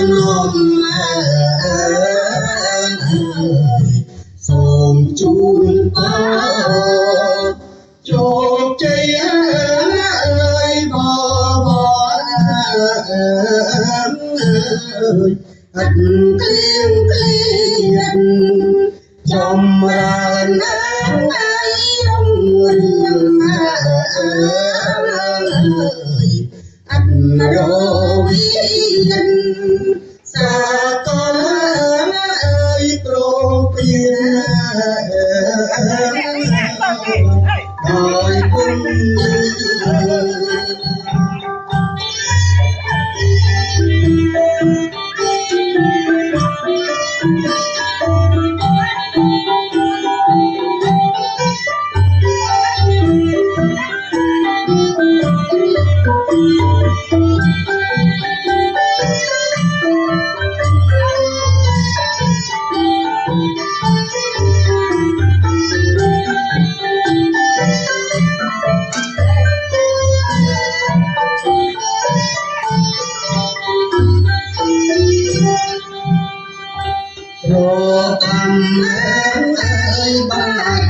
nôm sôm chun có chốt chơi ơi bò anh tiên trong màn ai đông rừng anh rồi xa con ơi pro pia đòi quân rồi cầm ơi bát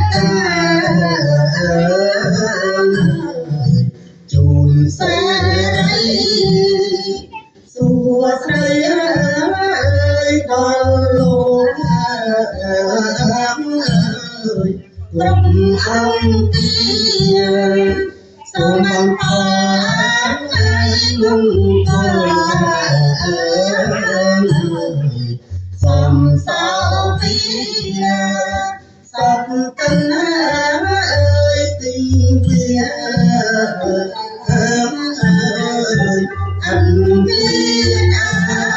chùn xe xua say ơi con lô lòng ông kia sông ăn ai ngung dòng sao phía sắp cân ơi tình kia anh biết ai